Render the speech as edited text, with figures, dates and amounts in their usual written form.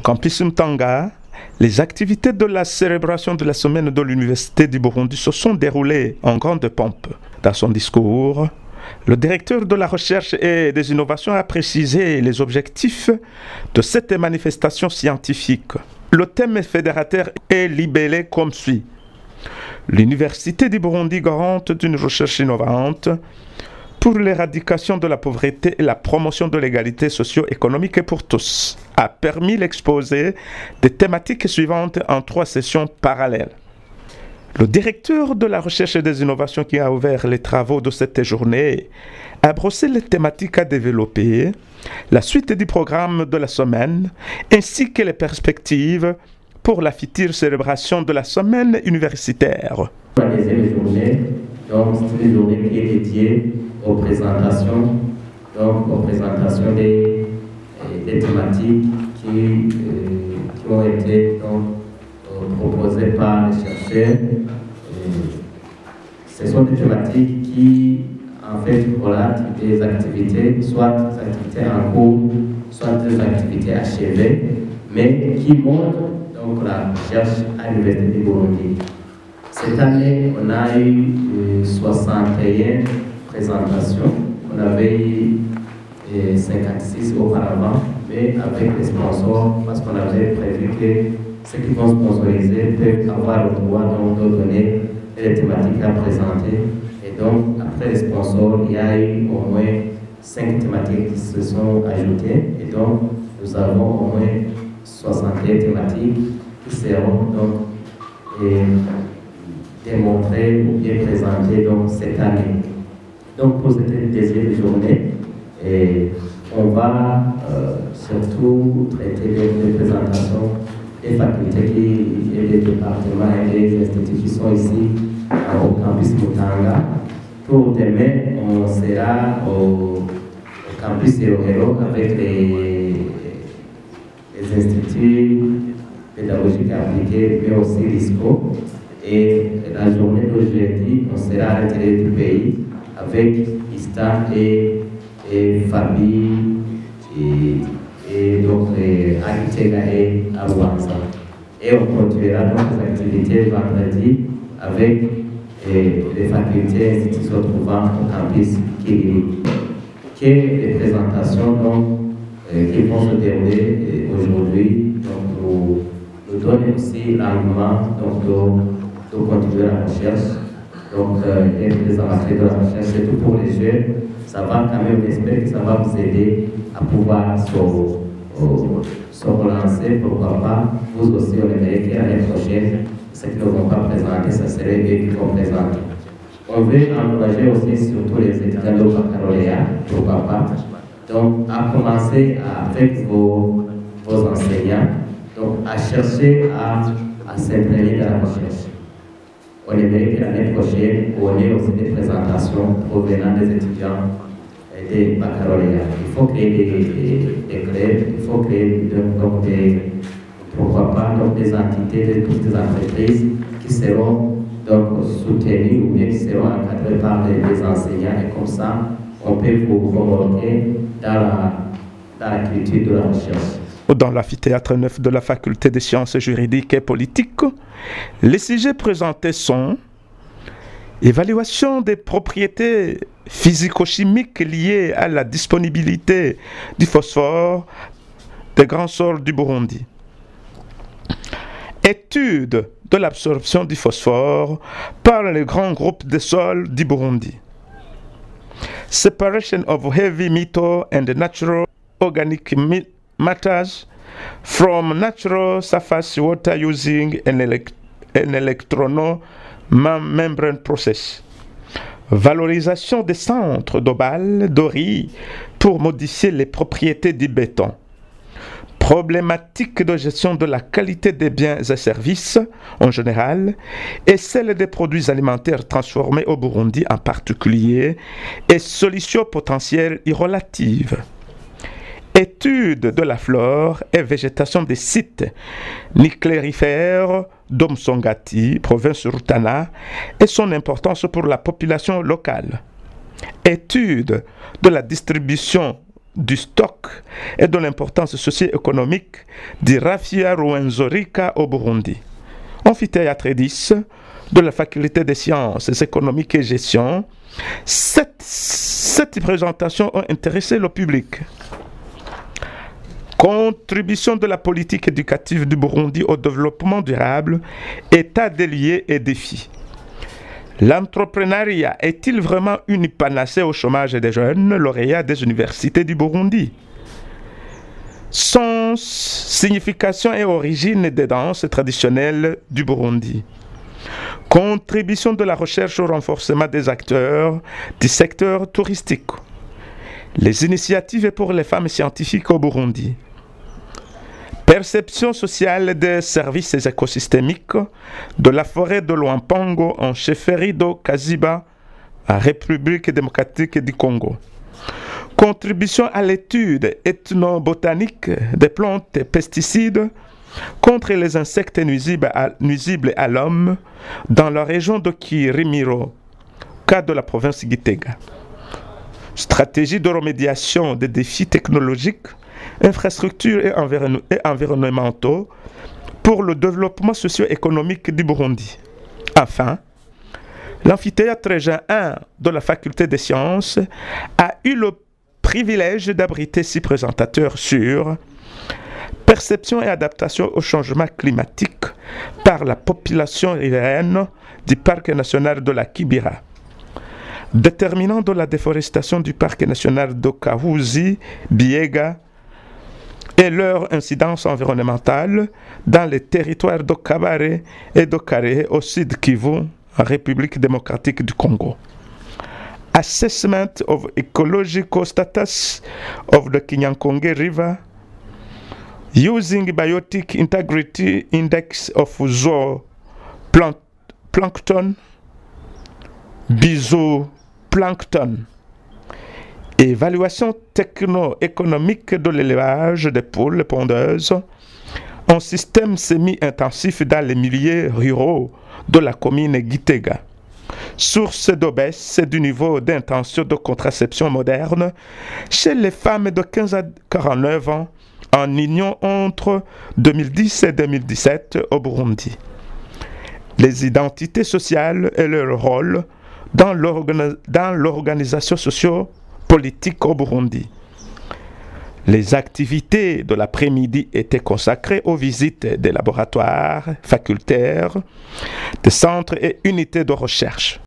campus Mtanga, les activités de la célébration de la semaine de l'Université du Burundi se sont déroulées en grande pompe. Dans son discours, le directeur de la recherche et des innovations a précisé les objectifs de cette manifestation scientifique. Le thème fédérateur est libellé comme suit. L'Université du Burundi, garante d'une recherche innovante pour l'éradication de la pauvreté et la promotion de l'égalité socio-économique pour tous, a permis l'exposé des thématiques suivantes en 3 sessions parallèles. Le directeur de la recherche et des innovations qui a ouvert les travaux de cette journée a brossé les thématiques à développer, la suite du programme de la semaine, ainsi que les perspectives pour la future célébration de la semaine universitaire. La deuxième journée, donc c'est une journée qui est dédiée aux présentations, des thématiques qui ont été proposées par les chercheurs. Ce sont des thématiques qui, en fait, relatent des activités, soit des activités en cours, soit des activités achevées, mais qui montrent donc la recherche à l'Université du Burundi. Cette année, on a eu 61 présentations. On avait eu 56 auparavant, mais avec les sponsors, parce qu'on avait prévu que ceux qui vont sponsoriser peuvent avoir le droit de donner les thématiques à présenter. Et donc, après les sponsors, il y a eu au moins 5 thématiques qui se sont ajoutées. Et donc, nous avons au moins 61 thématiques qui seront donc démontrées ou bien présentées donc, cette année. Donc, pour cette deuxième journée, on va surtout traiter des présentations des facultés et des départements et des instituts qui sont ici au campus Mutanga. Pour demain, on sera au campus Erohero avec les instituts pédagogiques appliqués, mais aussi l'ISCO. Et la journée d'aujourd'hui, on sera à l'intérieur du pays avec ISTA et Fabi et donc Akitega et Awanza. Et on continuera donc les activités vendredi avec les facultés et instituts se trouvant au campus Kiriri. Que les présentations donc, qui vont se dérouler aujourd'hui nous donnent aussi l'argument de continuer la recherche. Donc, les amateurs de la recherche, surtout pour les jeunes, ça va quand même, j'espère que ça va vous aider à pouvoir se relancer, pourquoi pas. Vous aussi, on aimerait que l'année prochaine, ceux qui ne vont pas présenter, ça serait eux qui vont présenter. On veut encourager aussi surtout les étudiants de baccalauréat, pourquoi pas. Donc, à commencer avec vos enseignants, donc à chercher à s'imprégner dans la recherche. On aimerait que l'année prochaine, on ait aussi des présentations provenant des étudiants des baccalauréats. Il faut créer des clubs, il faut créer donc pourquoi pas donc des entités, des petites entreprises qui seront donc soutenues ou bien qui seront encadrées par des enseignants et comme ça, on peut vous convoquer dans la culture de la recherche. Dans l'amphithéâtre 9 de la faculté des sciences juridiques et politiques, les sujets présentés sont évaluation des propriétés physico-chimiques liées à la disponibilité du phosphore des grands sols du Burundi, étude de l'absorption du phosphore par les grands groupes de sols du Burundi, separation of heavy metal and natural organic matters from natural surface water using an electrono membrane process. Valorisation des centres d'Obal, d'Ori pour modifier les propriétés du béton. Problématique de gestion de la qualité des biens et services en général et celle des produits alimentaires transformés au Burundi en particulier et solutions potentielles y relatives. Étude de la flore et végétation des sites nucléaires d'Omsongati, province Rutana, et son importance pour la population locale. Étude de la distribution du stock et de l'importance socio-économique du Raffia Rwenzorika au Burundi. Amphithéâtre 10 de la Faculté des sciences économiques et gestion. Cette présentation a intéressé le public. Contribution de la politique éducative du Burundi au développement durable, état des lieux et défis. L'entrepreneuriat est-il vraiment une panacée au chômage des jeunes lauréats des universités du Burundi? Sens, signification et origine des danses traditionnelles du Burundi. Contribution de la recherche au renforcement des acteurs du secteur touristique. Les initiatives pour les femmes scientifiques au Burundi. Perception sociale des services écosystémiques de la forêt de Luampango en chefferie de Kaziba, en République démocratique du Congo. Contribution à l'étude ethnobotanique des plantes et pesticides contre les insectes nuisibles à l'homme dans la région de Kirimiro, cas de la province Gitega. Stratégie de remédiation des défis technologiques, infrastructures et environnementaux pour le développement socio-économique du Burundi. Enfin, l'amphithéâtre Jean 1 de la Faculté des sciences a eu le privilège d'abriter 6 présentateurs sur perception et adaptation au changement climatique par la population riveraine du parc national de la Kibira, déterminant de la déforestation du parc national de Kahuzi-Biega et leur incidence environnementale dans les territoires de Kabare et de Kare au sud Kivu, en République démocratique du Congo. Assessment of ecological status of the Kinyankonge River using Biotic Integrity Index of Zooplankton, Bizoplankton. Évaluation techno-économique de l'élevage des poules pondeuses en système semi-intensif dans les milieux ruraux de la commune Gitega. Source de baisse du niveau d'intention de contraception moderne chez les femmes de 15 à 49 ans en union entre 2010 et 2017 au Burundi. Les identités sociales et leur rôle dans l'organisation socio-politique au Burundi. Les activités de l'après-midi étaient consacrées aux visites des laboratoires facultaires, des centres et unités de recherche.